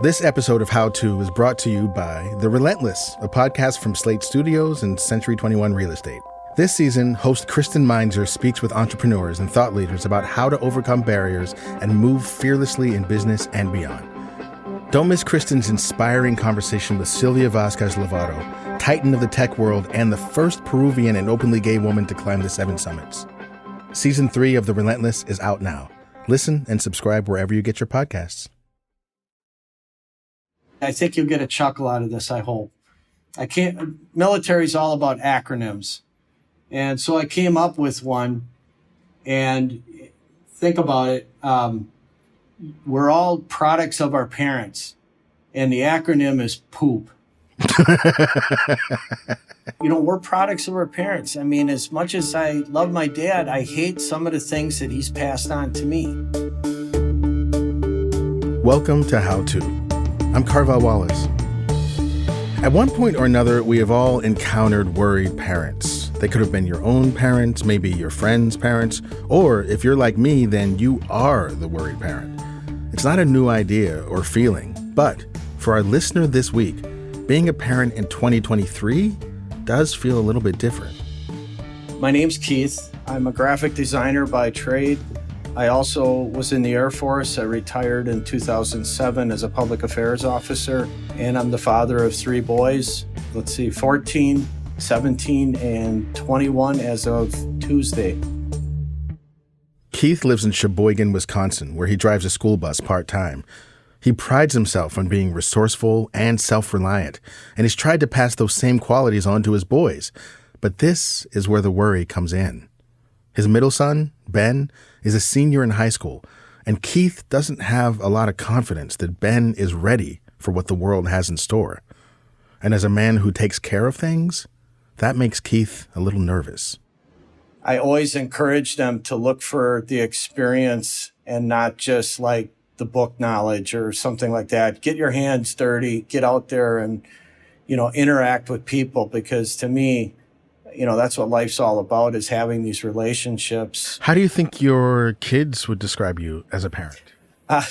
This episode of How To is brought to you by The Relentless, a podcast from Slate Studios and Century 21 Real Estate. This season, host Kristen Meinzer speaks with entrepreneurs and thought leaders about how to overcome barriers and move fearlessly in business and beyond. Don't miss Kristen's inspiring conversation with Silvia Vasquez Lovato, titan of the tech world and the first Peruvian and openly gay woman to climb the 7 summits. Season 3 of The Relentless is out now. Listen and subscribe wherever you get your podcasts. I think you'll get a chuckle out of this, I hope. Military's all about acronyms. And so I came up with one, and think about it. We're all products of our parents, and the acronym is POOP. We're products of our parents. I mean, as much as I love my dad, I hate some of the things that he's passed on to me. Welcome to How To. I'm Carvell Wallace. At one point or another, we have all encountered worried parents. They could have been your own parents, maybe your friends' parents, or if you're like me, then you are the worried parent. It's not a new idea or feeling, but for our listener this week, being a parent in 2023 does feel a little bit different. My name's Keith. I'm a graphic designer by trade. I also was in the Air Force. I retired in 2007 as a public affairs officer, and I'm the father of 3 boys. 14, 17, and 21 as of Tuesday. Keith lives in Sheboygan, Wisconsin, where he drives a school bus part-time. He prides himself on being resourceful and self-reliant, and he's tried to pass those same qualities on to his boys. But this is where the worry comes in. His middle son, Ben, is a senior in high school, and Keith doesn't have a lot of confidence that Ben is ready for what the world has in store. And as a man who takes care of things, that makes Keith a little nervous. I always encourage them to look for the experience and not just like the book knowledge or something like that. Get your hands dirty, get out there and, interact with people, because to me, that's what life's all about, is having these relationships. How do you think your kids would describe you as a parent? I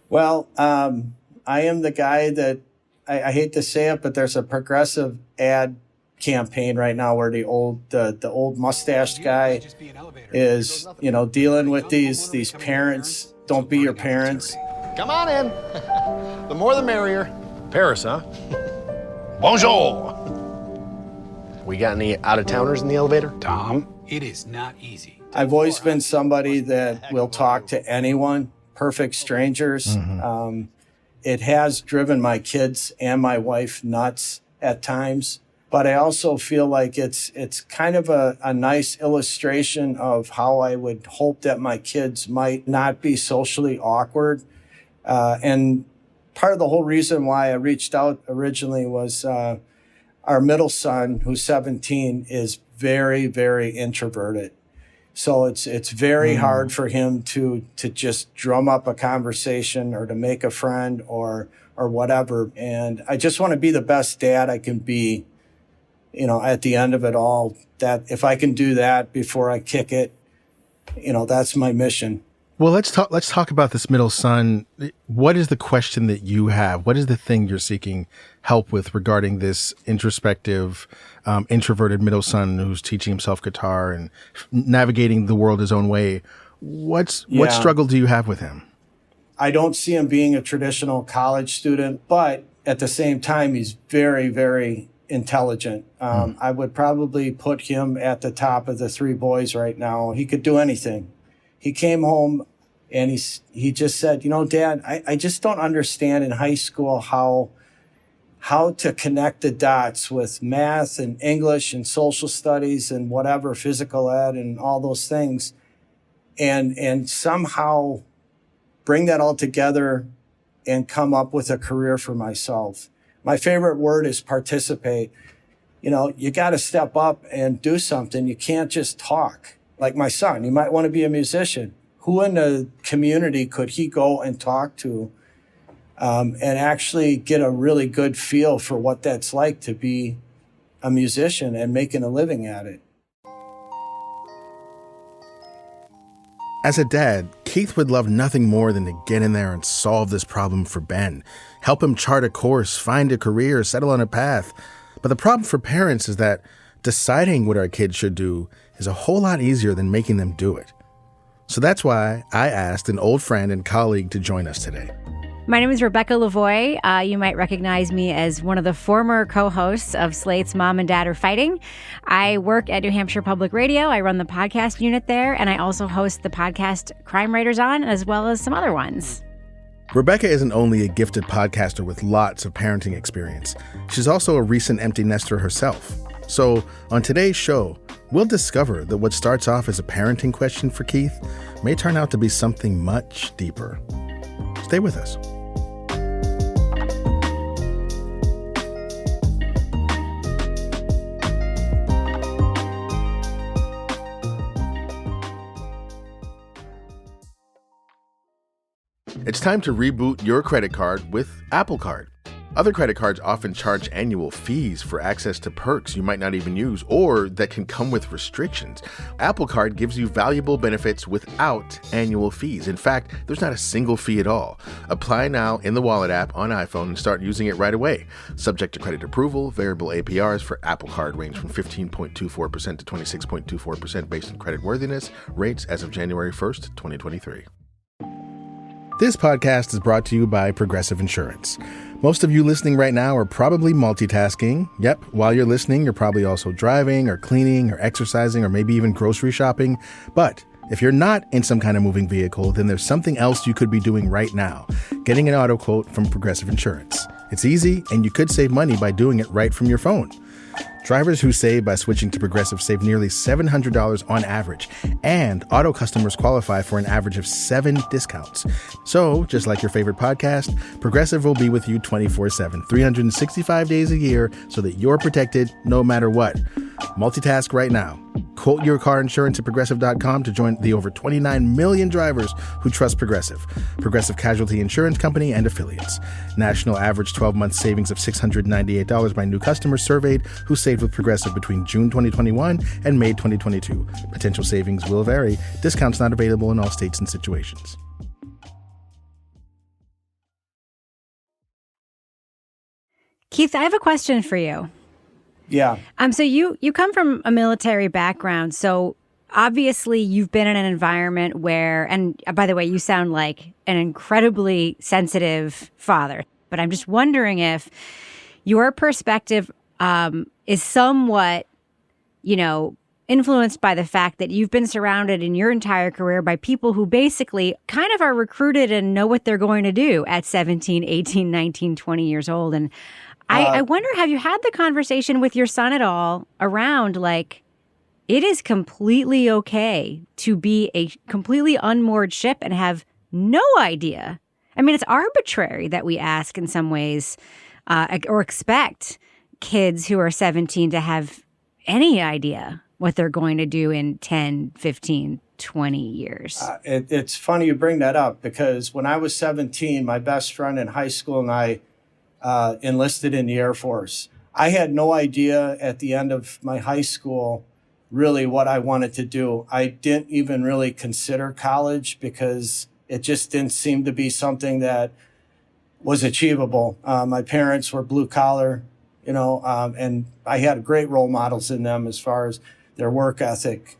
am the guy that, I hate to say it, but there's a progressive ad campaign right now where the old mustached guy is, dealing with these parents. Don't be your parents. Come on in. The more the merrier. Paris, huh? Bonjour. We got any out-of-towners in the elevator? Tom, it is not easy. I've always been somebody that will talk to anyone, perfect strangers. Mm-hmm. It has driven my kids and my wife nuts at times, but I also feel like it's kind of a nice illustration of how I would hope that my kids might not be socially awkward. And part of the whole reason why I reached out originally was our middle son, who's 17, is very, very introverted. So it's very hard for him to just drum up a conversation or to make a friend or whatever. And I just want to be the best dad I can be, at the end of it all. That if I can do that before I kick it, that's my mission. Well, let's talk about this middle son. What is the question that you have? What is the thing you're seeking help with regarding this introspective, introverted middle son who's teaching himself guitar and navigating the world his own way? What struggle do you have with him? I don't see him being a traditional college student, but at the same time, he's very, very intelligent. I would probably put him at the top of the 3 boys right now. He could do anything. He came home and he just said, Dad, I just don't understand in high school how to connect the dots with math and English and social studies and whatever, physical ed and all those things, and somehow bring that all together and come up with a career for myself. My favorite word is participate. You got to step up and do something. You can't just talk. Like my son, he might want to be a musician. Who in the community could he go and talk to and actually get a really good feel for what that's like to be a musician and making a living at it? As a dad, Keith would love nothing more than to get in there and solve this problem for Ben, help him chart a course, find a career, settle on a path. But the problem for parents is that deciding what our kids should do is a whole lot easier than making them do it. So that's why I asked an old friend and colleague to join us today. My name is Rebecca Lavoie. You might recognize me as one of the former co-hosts of Slate's Mom and Dad Are Fighting. I work at New Hampshire Public Radio. I run the podcast unit there, and I also host the podcast Crime Writers On, as well as some other ones. Rebecca isn't only a gifted podcaster with lots of parenting experience. She's also a recent empty nester herself. So on today's show, we'll discover that what starts off as a parenting question for Keith may turn out to be something much deeper. Stay with us. It's time to reboot your credit card with Apple Card. Other credit cards often charge annual fees for access to perks you might not even use or that can come with restrictions. Apple Card gives you valuable benefits without annual fees. In fact, there's not a single fee at all. Apply now in the Wallet app on iPhone and start using it right away. Subject to credit approval, variable APRs for Apple Card range from 15.24% to 26.24% based on credit worthiness. Rates as of January 1st, 2023. This podcast is brought to you by Progressive Insurance. Most of you listening right now are probably multitasking. Yep, while you're listening, you're probably also driving or cleaning or exercising or maybe even grocery shopping. But if you're not in some kind of moving vehicle, then there's something else you could be doing right now, getting an auto quote from Progressive Insurance. It's easy, and you could save money by doing it right from your phone. Drivers who save by switching to Progressive save nearly $700 on average, and auto customers qualify for an average of 7 discounts. So, just like your favorite podcast, Progressive will be with you 24/7, 365 days a year, so that you're protected no matter what. Multitask right now. Quote your car insurance at Progressive.com to join the over 29 million drivers who trust Progressive. Progressive Casualty Insurance Company and affiliates. National average 12-month savings of $698 by new customers surveyed who saved with Progressive between June 2021 and May 2022. Potential savings will vary. Discounts not available in all states and situations. Keith, I have a question for you. Yeah. So you come from a military background, so obviously you've been in an environment where, and by the way, you sound like an incredibly sensitive father, but I'm just wondering if your perspective is somewhat, influenced by the fact that you've been surrounded in your entire career by people who basically kind of are recruited and know what they're going to do at 17, 18, 19, 20 years old. And I wonder, have you had the conversation with your son at all around, like, it is completely okay to be a completely unmoored ship and have no idea? I mean, it's arbitrary that we ask in some ways or expect kids who are 17 to have any idea what they're going to do in 10, 15, 20 years. It's funny you bring that up, because when I was 17, my best friend in high school and I enlisted in the Air Force. I had no idea at the end of my high school really what I wanted to do. I didn't even really consider college because it just didn't seem to be something that was achievable. My parents were blue collar, and I had great role models in them as far as their work ethic.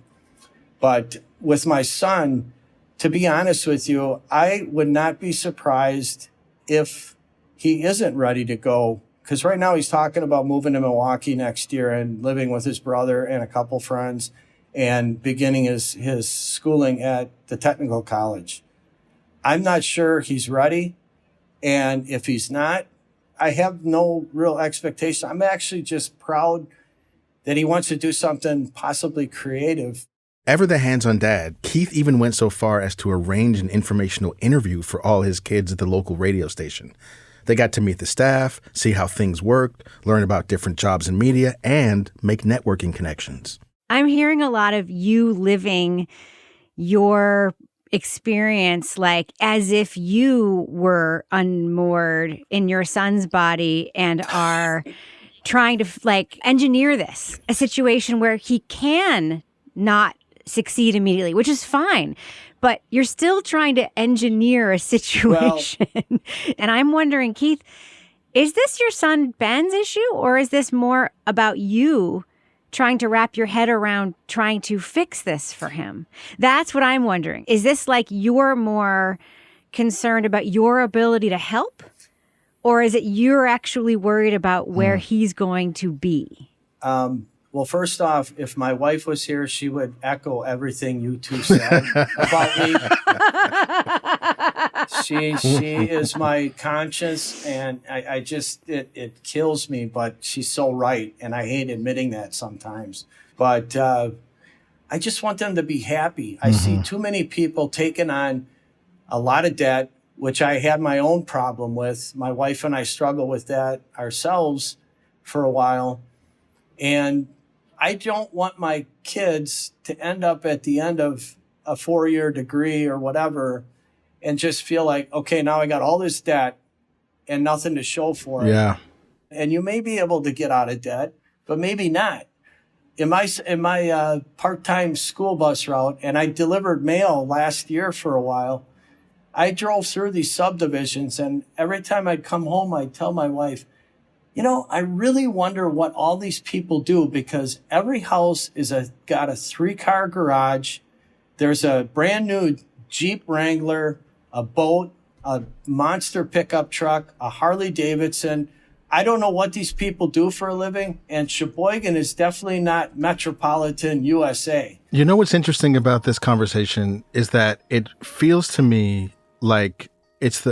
But with my son, to be honest with you, I would not be surprised if he isn't ready to go, because right now he's talking about moving to Milwaukee next year and living with his brother and a couple friends and beginning his schooling at the technical college. I'm not sure he's ready. And if he's not, I have no real expectation. I'm actually just proud that he wants to do something possibly creative. Ever the hands-on dad, Keith even went so far as to arrange an informational interview for all his kids at the local radio station. They got to meet the staff, see how things worked, learn about different jobs in media, and make networking connections. I'm hearing a lot of you living your experience like as if you were unmoored in your son's body and are trying to engineer a situation where he can not succeed immediately, which is fine. but you're still trying to engineer a situation. Well, and I'm wondering, Keith, is this your son Ben's issue, or is this more about you trying to wrap your head around trying to fix this for him? That's what I'm wondering. Is this like you're more concerned about your ability to help, or is it you're actually worried about where he's going to be? Well, first off, if my wife was here, she would echo everything you two said about me. She is my conscience, and I just, it kills me, but she's so right, and I hate admitting that sometimes. But I just want them to be happy. I see too many people taking on a lot of debt, which I had my own problem with. My wife and I struggle with that ourselves for a while. And I don't want my kids to end up at the end of a 4-year degree or whatever and just feel like, okay, now I got all this debt and nothing to show for it. Yeah. And you may be able to get out of debt, but maybe not. In my part-time school bus route, and I delivered mail last year for a while, I drove through these subdivisions, and every time I'd come home, I'd tell my wife, I really wonder what all these people do, because every house got a 3-car garage. There's a brand new Jeep Wrangler, a boat, a monster pickup truck, a Harley Davidson. I don't know what these people do for a living, and Sheboygan is definitely not metropolitan USA. You know what's interesting about this conversation is that it feels to me like it's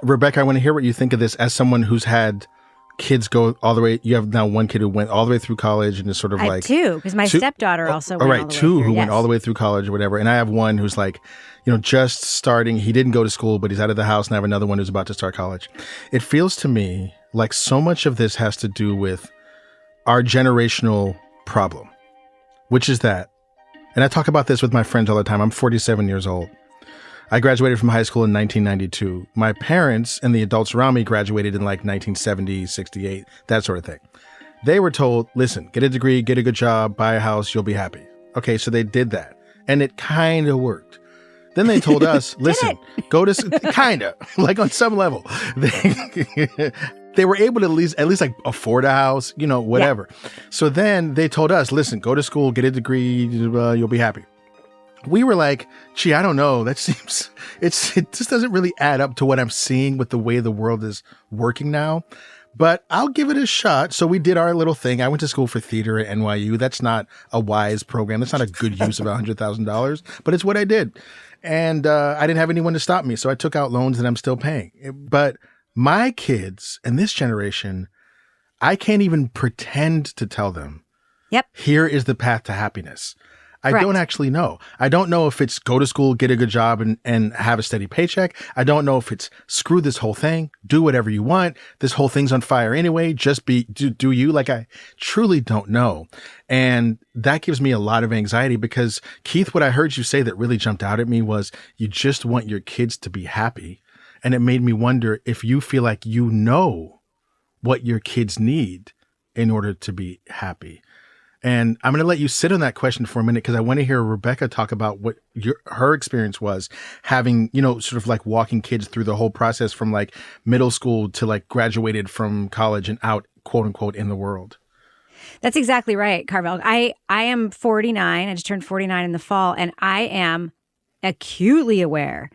Rebecca, I want to hear what you think of this as someone who's had kids go all the way. You have now one kid who went all the way through college and is sort of I like two, because my stepdaughter also went all the way two through, who went all the way through college or whatever. And I have one who's like, just starting. He didn't go to school, but he's out of the house. And I have another one who's about to start college. It feels to me like so much of this has to do with our generational problem, which is that, and I talk about this with my friends all the time. I'm 47 years old. I graduated from high school in 1992. My parents and the adults around me graduated in like 1970, 68, that sort of thing. They were told, listen, get a degree, get a good job, buy a house, you'll be happy. Okay, so they did that. And it kind of worked. Then they told us, listen, go to, kind of, like on some level. They were able to at least like afford a house, whatever. Yeah. So then they told us, listen, go to school, get a degree, you'll be happy. We were like, gee, I don't know. That seems, it just doesn't really add up to what I'm seeing with the way the world is working now. But I'll give it a shot. So we did our little thing. I went to school for theater at NYU. That's not a wise program. That's not a good use of $100,000, but it's what I did. And I didn't have anyone to stop me. So I took out loans that I'm still paying. But my kids and this generation, I can't even pretend to tell them, yep, here is the path to happiness. I don't actually know. I don't know if it's go to school, get a good job, and have a steady paycheck. I don't know if it's screw this whole thing, do whatever you want. This whole thing's on fire anyway. Just do you. Like, I truly don't know. And that gives me a lot of anxiety because, Keith, what I heard you say that really jumped out at me was you just want your kids to be happy. And it made me wonder if you feel like you know what your kids need in order to be happy. And I'm going to let you sit on that question for a minute because I want to hear Rebecca talk about what her experience was having, sort of like walking kids through the whole process from like middle school to like graduated from college and out, quote unquote, in the world. That's exactly right, Carvell. I am 49. I just turned 49 in the fall, and I am acutely aware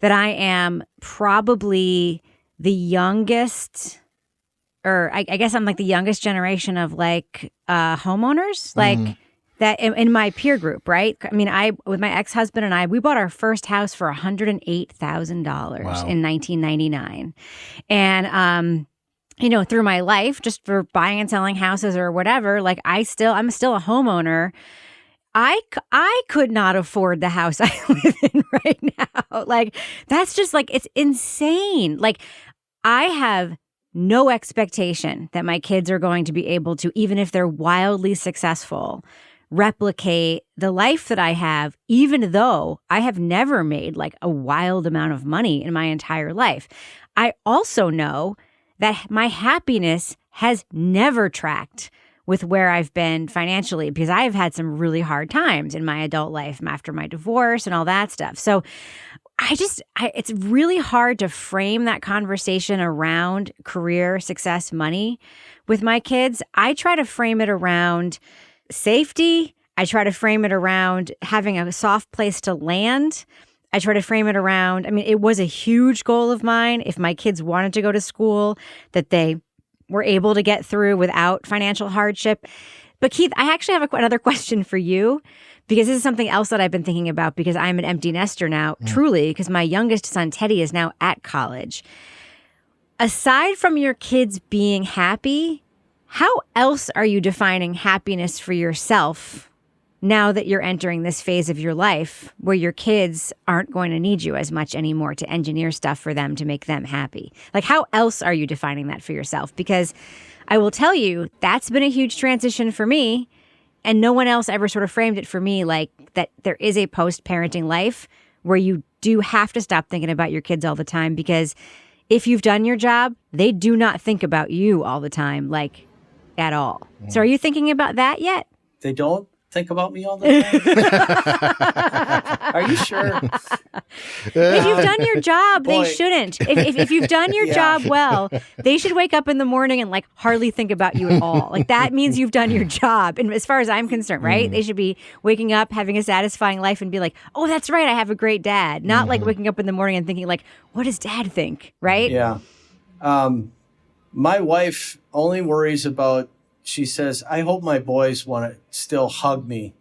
that I am probably the youngest, or I guess I'm like the youngest generation of like homeowners, like that in my peer group, right? I mean, with my ex-husband and we bought our first house for $108,000 in 1999. And, through my life, just for buying and selling houses or whatever, like I'm still a homeowner. I could not afford the house I live in right now. Like, that's just like, it's insane. Like, I have no expectation that my kids are going to be able to, even if they're wildly successful, replicate the life that I have, even though I have never made like a wild amount of money in my entire life. I also know that my happiness has never tracked with where I've been financially, because I've had some really hard times in my adult life after my divorce and all that stuff. So it's really hard to frame that conversation around career, success, money with my kids. I try to frame it around safety. I try to frame it around having a soft place to land. I try to frame it around, it was a huge goal of mine, if my kids wanted to go to school, that they were able to get through without financial hardship. But Keith, I actually have another question for you, because this is something else that I've been thinking about, because I'm an empty nester now, truly, because my youngest son, Teddy, is now at college. Aside from your kids being happy, how else are you defining happiness for yourself now that you're entering this phase of your life where your kids aren't going to need you as much anymore to engineer stuff for them to make them happy? Like, how else are you defining that for yourself? Because I will tell you, that's been a huge transition for me, and no one else ever sort of framed it for me, like that there is a post-parenting life where you do have to stop thinking about your kids all the time, because if you've done your job, they do not think about you all the time, like at all. So are you thinking about that yet? They don't think about me all the time? Are you sure? If you've done your job, they shouldn't. If you've done your job well, they should wake up in the morning and like hardly think about you at all. Like, that means you've done your job. And as far as I'm concerned, right? They should be waking up, having a satisfying life, and be like, oh, that's right, I have a great dad. Not like waking up in the morning and thinking like, what does dad think? Right? Yeah. My wife only worries about, she says, I hope my boys want to still hug me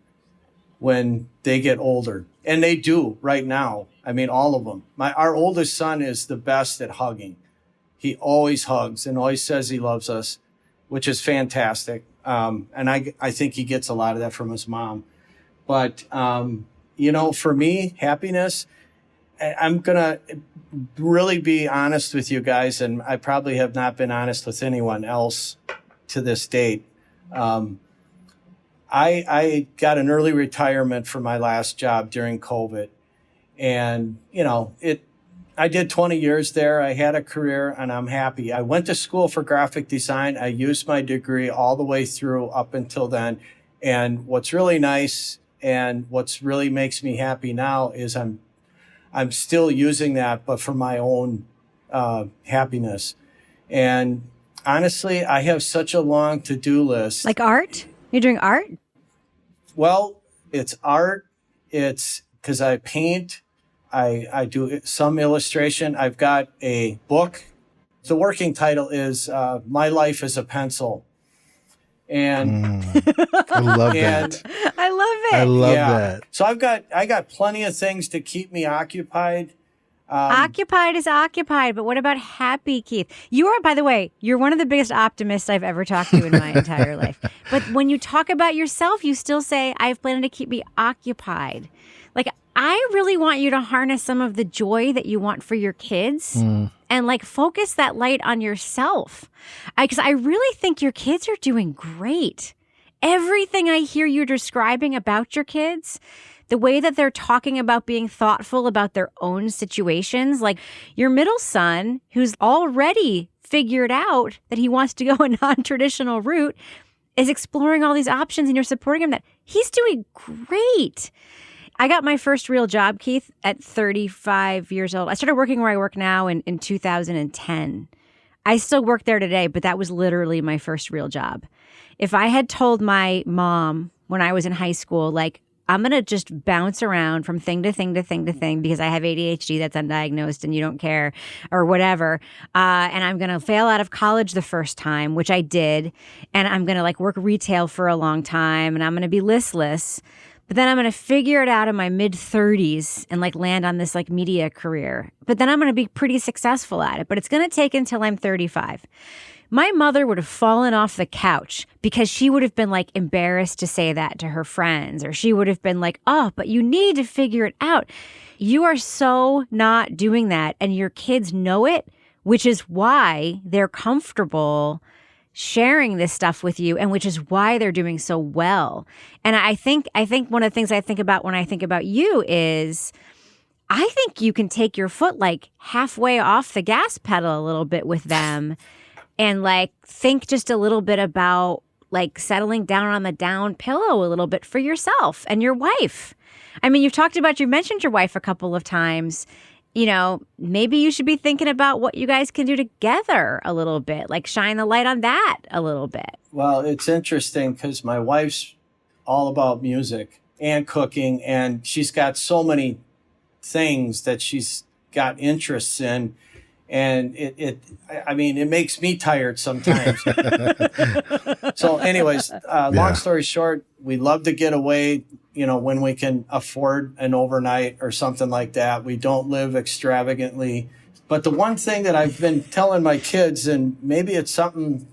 when they get older. And they do right now. All of them. Our oldest son is the best at hugging. He always hugs and always says he loves us, which is fantastic. And I think he gets a lot of that from his mom. But, for me, happiness, I'm going to really be honest with you guys, and I probably have not been honest with anyone else to this date. I got an early retirement from my last job during COVID. And, I did 20 years there. I had a career, and I'm happy. I went to school for graphic design. I used my degree all the way through up until then. And what's really nice and what's really makes me happy now is I'm still using that, but for my own happiness. And honestly, I have such a long to-do list. Like art? You're doing art? Well, it's art. It's because I paint. I do some illustration. I've got a book. The working title is My Life as a Pencil. And I love that. I love it. I love that. So I got plenty of things to keep me occupied. Occupied is occupied, but what about happy, Keith? You are, by the way, you're one of the biggest optimists I've ever talked to in my entire life. But when you talk about yourself, you still say, I have planned to keep me occupied. Like, I really want you to harness some of the joy that you want for your kids and like focus that light on yourself. Because I really think your kids are doing great. Everything I hear you describing about your kids, the way that they're talking about being thoughtful about their own situations, like your middle son, who's already figured out that he wants to go a non-traditional route, is exploring all these options, and you're supporting him. That he's doing great. I got my first real job, Keith, at 35 years old. I started working where I work now in 2010. I still work there today, but that was literally my first real job. If I had told my mom when I was in high school, like, I'm going to just bounce around from thing to thing to thing to thing because I have ADHD that's undiagnosed and you don't care or whatever. And I'm going to fail out of college the first time, which I did. And I'm going to like work retail for a long time and I'm going to be listless. But then I'm going to figure it out in my mid 30s and like land on this like media career. But then I'm going to be pretty successful at it. But it's going to take until I'm 35. My mother would have fallen off the couch because she would have been like embarrassed to say that to her friends, or she would have been like, oh, but you need to figure it out. You are so not doing that. And your kids know it, which is why they're comfortable sharing this stuff with you, and which is why they're doing so well. And I think one of the things I think about when I think about you is I think you can take your foot like halfway off the gas pedal a little bit with them and like think just a little bit about like settling down on the down pillow a little bit for yourself and your wife. I mean, you mentioned your wife a couple of times. You know, maybe you should be thinking about what you guys can do together a little bit, like shine the light on that a little bit. Well, it's interesting because my wife's all about music and cooking, and she's got so many things that she's got interests in. And it makes me tired sometimes. So anyways, long story short, we love to get away, you know, when we can afford an overnight or something like that. We don't live extravagantly. But the one thing that I've been telling my kids, and maybe it's something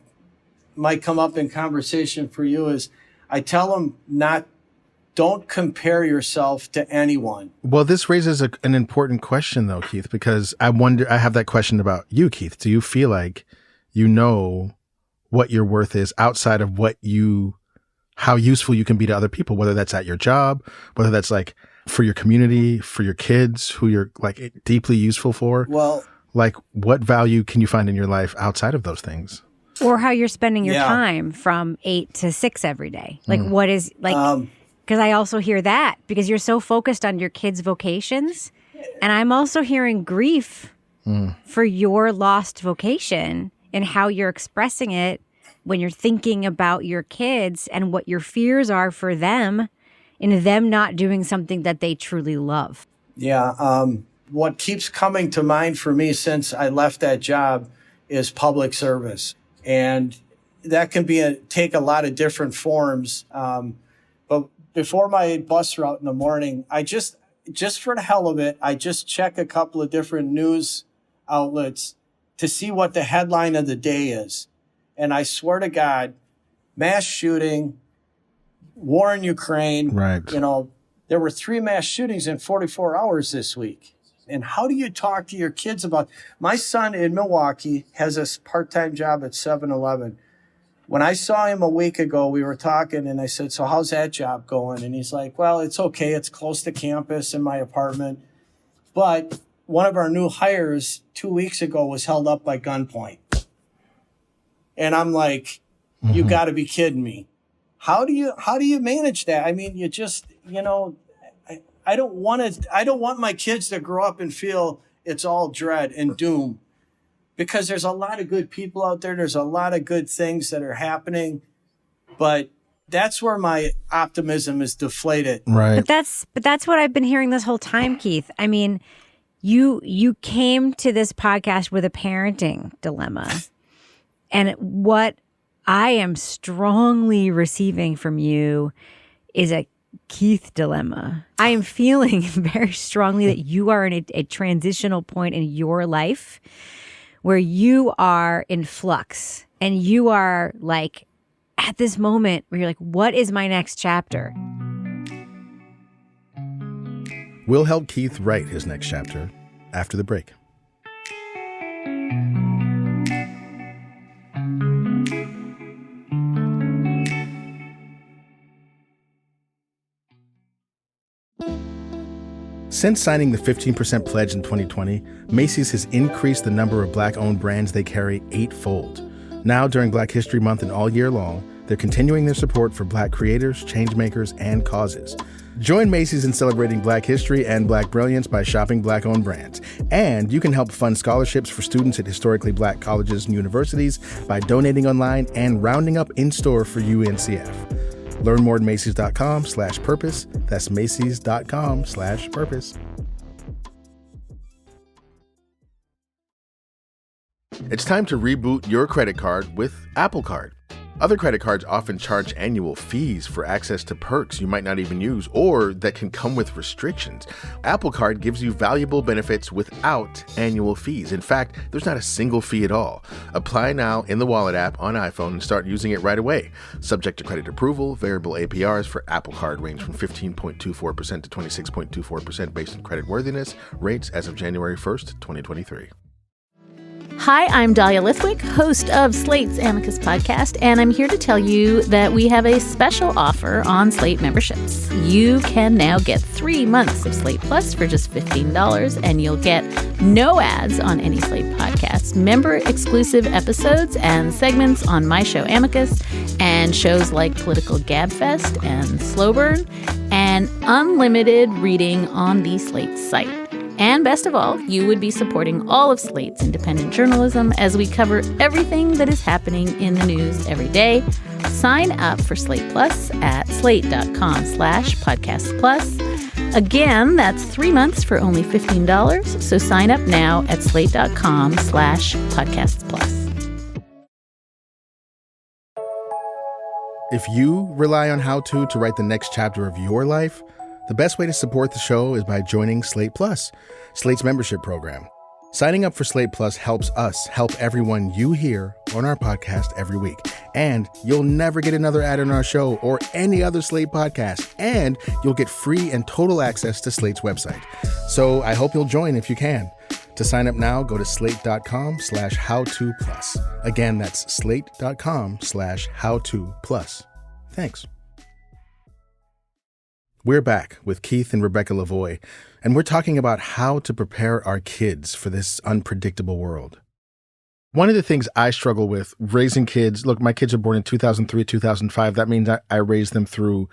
might come up in conversation for you, is I tell them don't compare yourself to anyone. Well, this raises an important question, though, Keith, because I have that question about you, Keith. Do you feel like you know what your worth is outside of how useful you can be to other people, whether that's at your job, whether that's like for your community, for your kids, who you're like deeply useful for? Well, like what value can you find in your life outside of those things? Or how you're spending your time from 8 to 6 every day. Like what is like... Because I also hear that because you're so focused on your kids' vocations. And I'm also hearing grief for your lost vocation and how you're expressing it when you're thinking about your kids and what your fears are for them and them not doing something that they truly love. Yeah. What keeps coming to mind for me since I left that job is public service. And that can take a lot of different forms. But before my bus route in the morning, I just for the hell of it, I just check a couple of different news outlets to see what the headline of the day is. And I swear to God, mass shooting, war in Ukraine. Right. You know, there were 3 mass shootings in 44 hours this week. And how do you talk to your kids about... My son in Milwaukee has a part-time job at 7-Eleven. When I saw him a week ago, we were talking, and I said, so how's that job going? And he's like, well, it's okay. It's close to campus in my apartment. But one of our new hires 2 weeks ago was held up by gunpoint. And I'm like, you got to be kidding me. How do you manage that? I mean, you just, you know, I don't want my kids to grow up and feel it's all dread and doom. Because there's a lot of good people out there. There's a lot of good things that are happening. But that's where my optimism is deflated. Right. But that's what I've been hearing this whole time, Keith. I mean, you came to this podcast with a parenting dilemma. And what I am strongly receiving from you is a Keith dilemma. I am feeling very strongly that you are in a transitional point in your life where you are in flux and you are like at this moment where you're like, what is my next chapter? We'll help Keith write his next chapter after the break. Since signing the 15% pledge in 2020, Macy's has increased the number of Black-owned brands they carry 8-fold. Now, during Black History Month and all year long, they're continuing their support for Black creators, changemakers, and causes. Join Macy's in celebrating Black history and Black brilliance by shopping Black-owned brands. And you can help fund scholarships for students at historically Black colleges and universities by donating online and rounding up in-store for UNCF. Learn more at Macys.com/purpose. That's Macys.com/purpose. It's time to reboot your credit card with Apple Card. Other credit cards often charge annual fees for access to perks you might not even use or that can come with restrictions. Apple Card gives you valuable benefits without annual fees. In fact, there's not a single fee at all. Apply now in the Wallet app on iPhone and start using it right away. Subject to credit approval, variable APRs for Apple Card range from 15.24% to 26.24% based on credit worthiness. Rates as of January 1st, 2023. Hi, I'm Dahlia Lithwick, host of Slate's Amicus podcast, and I'm here to tell you that we have a special offer on Slate memberships. You can now get 3 months of Slate Plus for just $15, and you'll get no ads on any Slate podcasts, member-exclusive episodes and segments on my show Amicus, and and shows like Political Gabfest and Slow Burn, and unlimited reading on the Slate site. And best of all, you would be supporting all of Slate's independent journalism as we cover everything that is happening in the news every day. Sign up for Slate Plus at slate.com/podcast plus. Again, that's 3 months for only $15. So sign up now at slate.com/podcasts plus. If you rely on How To write the next chapter of your life, the best way to support the show is by joining Slate Plus, Slate's membership program. Signing up for Slate Plus helps us help everyone you hear on our podcast every week. And you'll never get another ad on our show or any other Slate podcast. And you'll get free and total access to Slate's website. So I hope you'll join if you can. To sign up now, go to slate.com/howtoplus. Again, that's slate.com/howtoplus. Thanks. We're back with Keith and Rebecca Lavoie, and we're talking about how to prepare our kids for this unpredictable world. One of the things I struggle with raising kids, look, my kids are born in 2003, 2005. That means I raised them through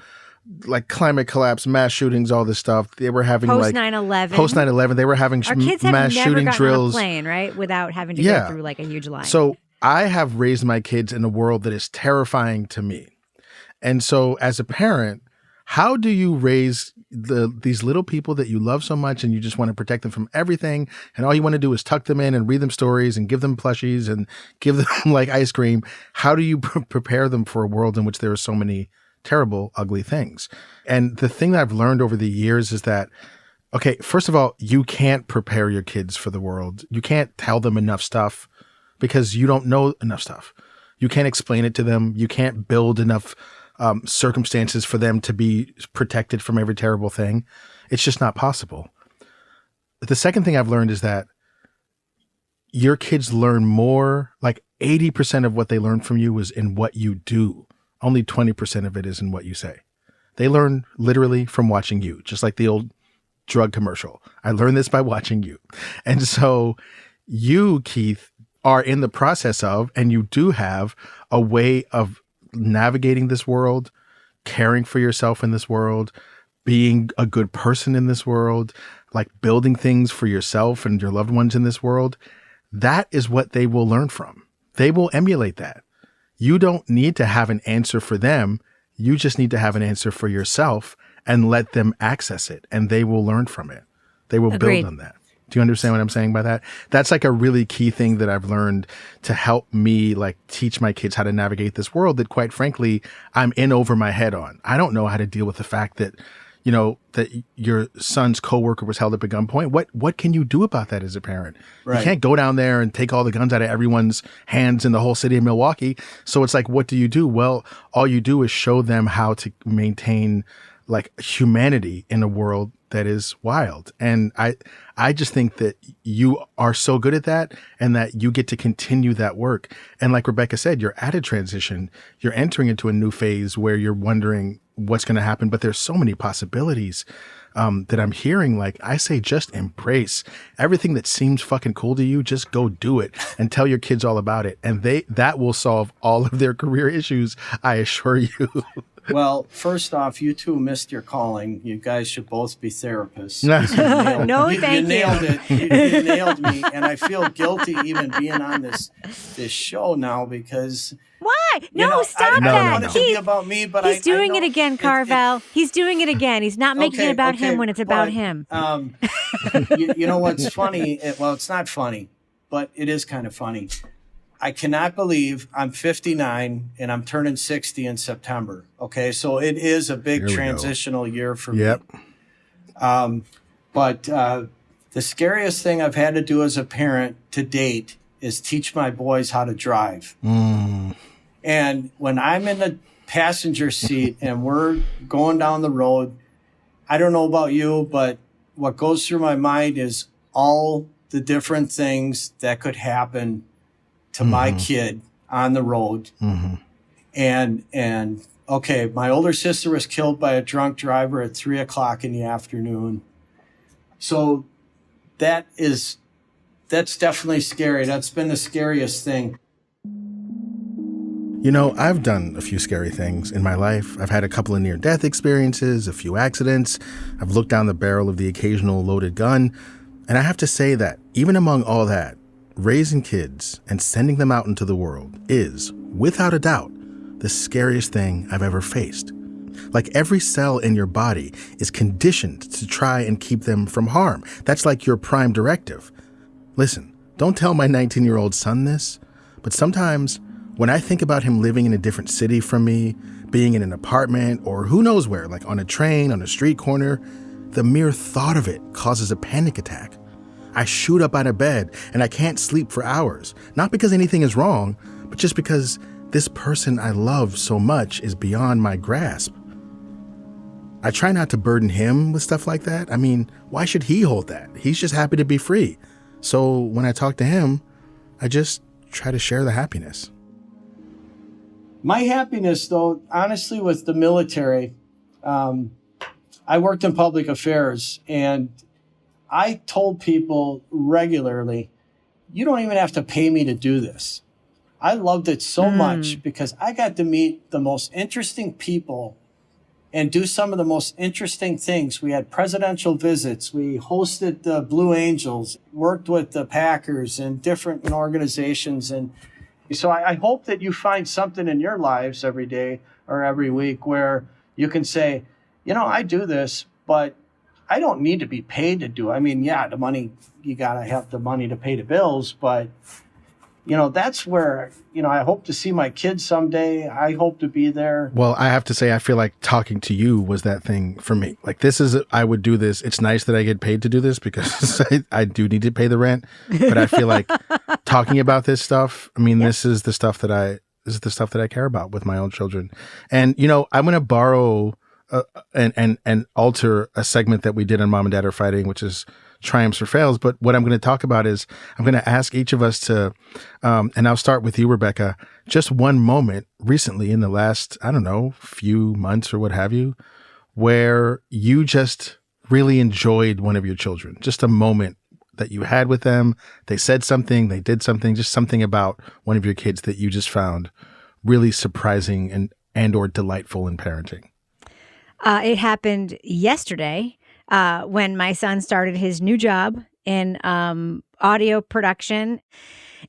like climate collapse, mass shootings, all this stuff. They were having post 9/11. Post 9/11, they were having Our kids have mass never shooting gotten drills. on a plane, right? Without having to go through like a huge line. So I have raised my kids in a world that is terrifying to me. And so as a parent, how do you raise these little people that you love so much and you just want to protect them from everything, and all you want to do is tuck them in and read them stories and give them plushies and give them like ice cream? How do you prepare them for a world in which there are so many terrible, ugly things? And the thing that I've learned over the years is that, okay, first of all, you can't prepare your kids for the world. You can't tell them enough stuff because you don't know enough stuff. You can't explain it to them. You can't build enough circumstances for them to be protected from every terrible thing. It's just not possible. The second thing I've learned is that your kids learn more, like 80% of what they learn from you is in what you do. Only 20% of it is in what you say. They learn literally from watching you, just like the old drug commercial. I learned this by watching you. And so you, Keith, are in the process of, and you do have a way of navigating this world, caring for yourself in this world, being a good person in this world, like building things for yourself and your loved ones in this world. That is what they will learn from. They will emulate that. You don't need to have an answer for them. You just need to have an answer for yourself and let them access it, and they will learn from it. They will Agreed. build on that. Do you understand what I'm saying by that? That's like a really key thing that I've learned to help me like teach my kids how to navigate this world that, quite frankly, I'm in over my head on. I don't know how to deal with the fact that, you know, that your son's coworker was held up at gunpoint. What can you do about that as a parent? Right. You can't go down there and take all the guns out of everyone's hands in the whole city of Milwaukee. So it's like, what do you do? Well, all you do is show them how to maintain like humanity in a world that is wild. And I just think that you are so good at that and that you get to continue that work. And like Rebecca said, you're at a transition. You're entering into a new phase where you're wondering what's going to happen. But there's so many possibilities that I'm hearing. Like I say, just embrace everything that seems fucking cool to you. Just go do it and tell your kids all about it. And that will solve all of their career issues, I assure you. Well, first off, you two missed your calling. You guys should both be therapists. Thank you. You nailed it. You nailed me. And I feel guilty even being on this show now because... Why? No, stop that. I don't want it to be about me, but he's doing it again, Carvell. He's doing it again. He's not making it about him when it's about him. You know what's funny? Well, it's not funny, but it is kind of funny. I cannot believe I'm 59 and I'm turning 60 in September. Okay, so it is a big transitional year for me. But the scariest thing I've had to do as a parent to date is teach my boys how to drive. And when I'm in the passenger seat and we're going down the road, I don't know about you, but what goes through my mind is all the different things that could happen to my kid on the road. And okay, my older sister was killed by a drunk driver at 3:00 in the afternoon. So that's definitely scary. That's been the scariest thing. You know, I've done a few scary things in my life. I've had a couple of near-death experiences, a few accidents. I've looked down the barrel of the occasional loaded gun. And I have to say that even among all that, raising kids and sending them out into the world is, without a doubt, the scariest thing I've ever faced. Like every cell in your body is conditioned to try and keep them from harm. That's like your prime directive. Listen, don't tell my 19-year-old son this, but sometimes when I think about him living in a different city from me, being in an apartment, or who knows where, like on a train, on a street corner, the mere thought of it causes a panic attack. I shoot up out of bed and I can't sleep for hours, not because anything is wrong, but just because this person I love so much is beyond my grasp. I try not to burden him with stuff like that. I mean, why should he hold that? He's just happy to be free. So when I talk to him, I just try to share the happiness. My happiness, though, honestly, with the military, I worked in public affairs, and I told people regularly, you don't even have to pay me to do this. I loved it so much because I got to meet the most interesting people and do some of the most interesting things. We had presidential visits. We hosted the Blue Angels, worked with the Packers and different organizations. And so I hope that you find something in your lives every day or every week where you can say, you know, I do this, but I don't need to be paid to do it. I mean, yeah, the money, you got to have the money to pay the bills, but you know, that's where, you know, I hope to see my kids someday. I hope to be there. Well, I have to say, I feel like talking to you was that thing for me. Like, I would do this. It's nice that I get paid to do this because I do need to pay the rent. But I feel like talking about this stuff, I mean, this is the stuff that I care about with my own children. And, you know, I'm going to borrow and alter a segment that we did on Mom and Dad Are Fighting, which is triumphs or fails. But what I'm going to talk about is I'm going to ask each of us to, and I'll start with you, Rebecca, just one moment recently in the last, I don't know, few months or what have you, where you just really enjoyed one of your children, just a moment that you had with them. They said something, they did something, just something about one of your kids that you just found really surprising and or delightful in parenting. It happened yesterday. When my son started his new job in audio production,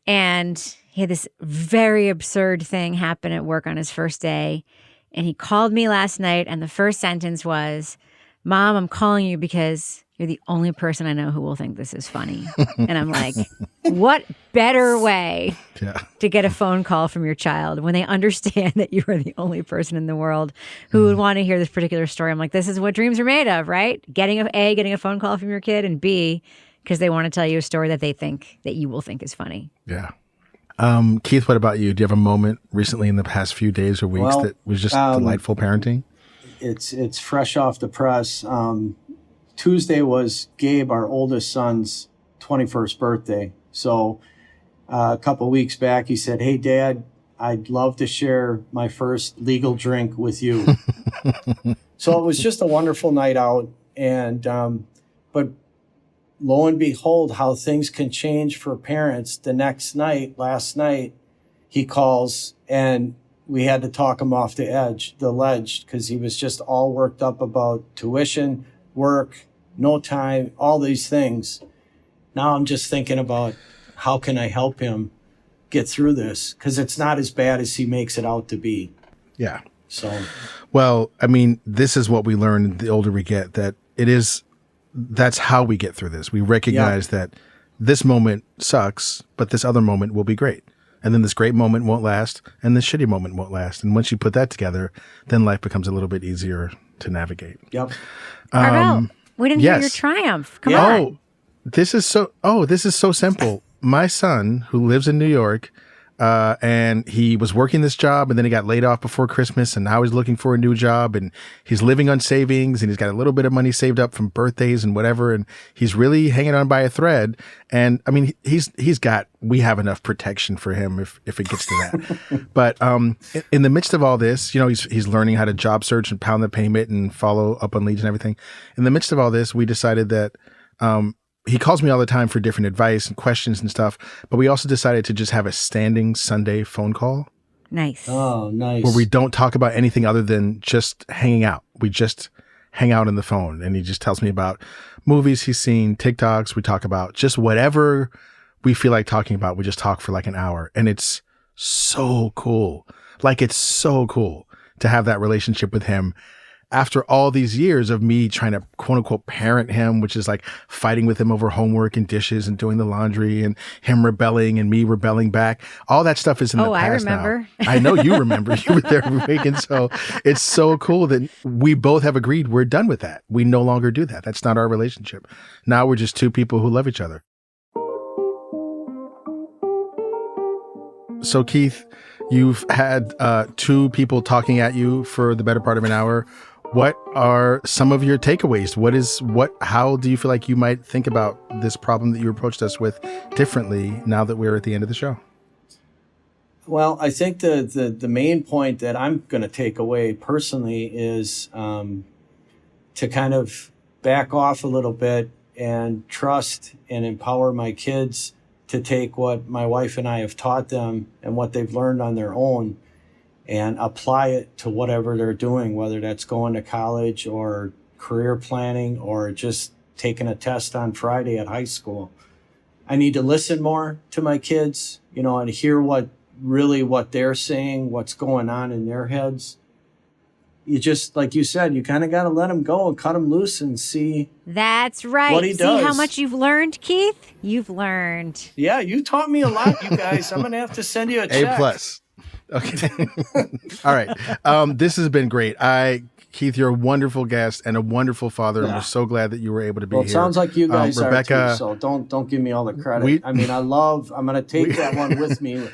and he had this very absurd thing happen at work on his first day. And he called me last night, and the first sentence was, "Mom, I'm calling you because you're the only person I know who will think this is funny." And I'm like, what better way to get a phone call from your child when they understand that you are the only person in the world who would want to hear this particular story? I'm like, this is what dreams are made of, right? Getting a phone call from your kid, and B, because they want to tell you a story that they think that you will think is funny. Yeah. Keith, what about you? Do you have a moment recently in the past few days or weeks that was just delightful parenting? It's fresh off the press. Tuesday was Gabe, our oldest son's 21st birthday. So a couple of weeks back, he said, "Hey, Dad, I'd love to share my first legal drink with you." So it was just a wonderful night out. And but lo and behold, how things can change for parents. The next night, last night, he calls and we had to talk him off the ledge, because he was just all worked up about tuition, work, no time, all these things. Now I'm just thinking about how can I help him get through this, because it's not as bad as he makes it out to be. Yeah. So, well, I mean, this is what we learn the older we get, that that's how we get through this. We recognize that this moment sucks, but this other moment will be great. And then this great moment won't last, and this shitty moment won't last. And once you put that together, then life becomes a little bit easier to navigate. Yep. Carvell, we didn't hear your triumph. Come on. This is so simple. My son, who lives in New York, and he was working this job, and then he got laid off before Christmas, and now he's looking for a new job, and he's living on savings, and he's got a little bit of money saved up from birthdays and whatever, and he's really hanging on by a thread. And I mean, we have enough protection for him if it gets to that. But in the midst of all this, you know, he's learning how to job search and pound the payment and follow up on leads and everything. In the midst of all this, we decided that he calls me all the time for different advice and questions and stuff, but we also decided to just have a standing Sunday phone call. Nice. Oh, nice. Where we don't talk about anything other than just hanging out. We just hang out on the phone, and he just tells me about movies he's seen, TikToks. We talk about just whatever we feel like talking about. We just talk for like an hour, and it's so cool. Like, it's so cool to have that relationship with him after all these years of me trying to quote unquote parent him, which is like fighting with him over homework and dishes and doing the laundry, and him rebelling and me rebelling back. All that stuff is in the past. I remember. Now. I know you remember. You were there every week. And so it's so cool that we both have agreed we're done with that. We no longer do that. That's not our relationship. Now we're just two people who love each other. So Keith, you've had two people talking at you for the better part of an hour. What are some of your takeaways? How do you feel like you might think about this problem that you approached us with differently now that we're at the end of the show? Well, I think the main point that I'm going to take away personally is to kind of back off a little bit and trust and empower my kids to take what my wife and I have taught them and what they've learned on their own and apply it to whatever they're doing, whether that's going to college or career planning or just taking a test on Friday at high school. I need to listen more to my kids, and hear what they're saying, what's going on in their heads. You just, like you said, you kind of got to let him go and cut him loose and see. That's right. What he see does. How much you've learned, Keith? You've learned. Yeah, you taught me a lot, you guys. I'm going to have to send you a check. A+. Okay. All right. This has been great. Keith, you're a wonderful guest and a wonderful father. Yeah. And we're so glad that you were able to be here. It sounds like you guys Rebecca, are too, so don't give me all the credit. I'm going to take that one with me and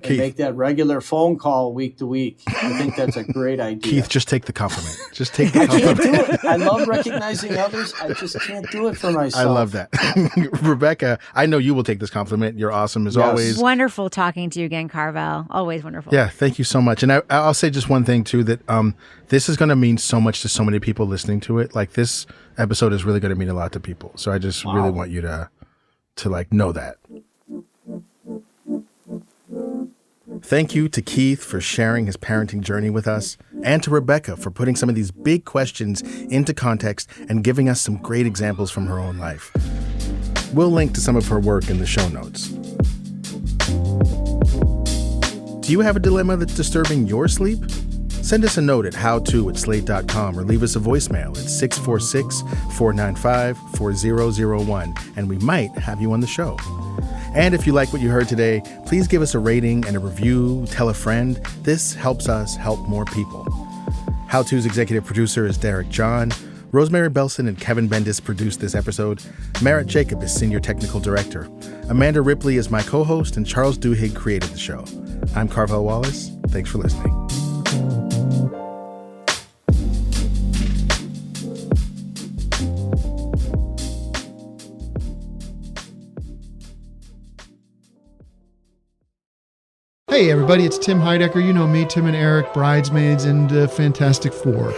Keith, make that regular phone call week to week. I think that's a great idea. Keith, just take the compliment. Just take the compliment. I can't do it. I love recognizing others. I just can't do it for myself. I love that. Rebecca, I know you will take this compliment. You're awesome as always. Wonderful talking to you again, Carvell. Always wonderful. Yeah, thank you so much. And I'll say just one thing too, that this is going to mean so much to so many people listening to it. Like, this episode is really going to mean a lot to people. So I just really want you to like know that. Thank you to Keith for sharing his parenting journey with us, and to Rebecca for putting some of these big questions into context and giving us some great examples from her own life. We'll link to some of her work in the show notes. Do you have a dilemma that's disturbing your sleep? Send us a note at howto@slate.com or leave us a voicemail at 646-495-4001, and we might have you on the show. And if you like what you heard today, please give us a rating and a review, tell a friend. This helps us help more people. How To's executive producer is Derek John. Rosemary Belson and Kevin Bendis produced this episode. Merritt Jacob is senior technical director. Amanda Ripley is my co-host, and Charles Duhigg created the show. I'm Carvell Wallace. Thanks for listening. Hey everybody, it's Tim Heidecker. You know me, Tim and Eric, Bridesmaids, and Fantastic Four.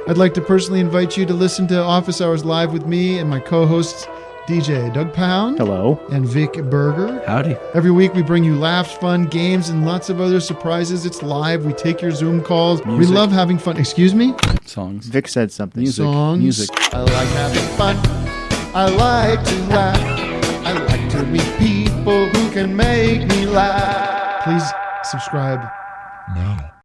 I'd like to personally invite you to listen to Office Hours Live with me and my co-hosts, DJ Doug Pound. Hello. And Vic Berger. Howdy. Every week we bring you laughs, fun, games, and lots of other surprises. It's live. We take your Zoom calls. Music. We love having fun. Excuse me? Songs. Vic said something. Music. Songs. Music. I like having fun. I like to laugh. I like to meet people who can make me laugh. Please subscribe now.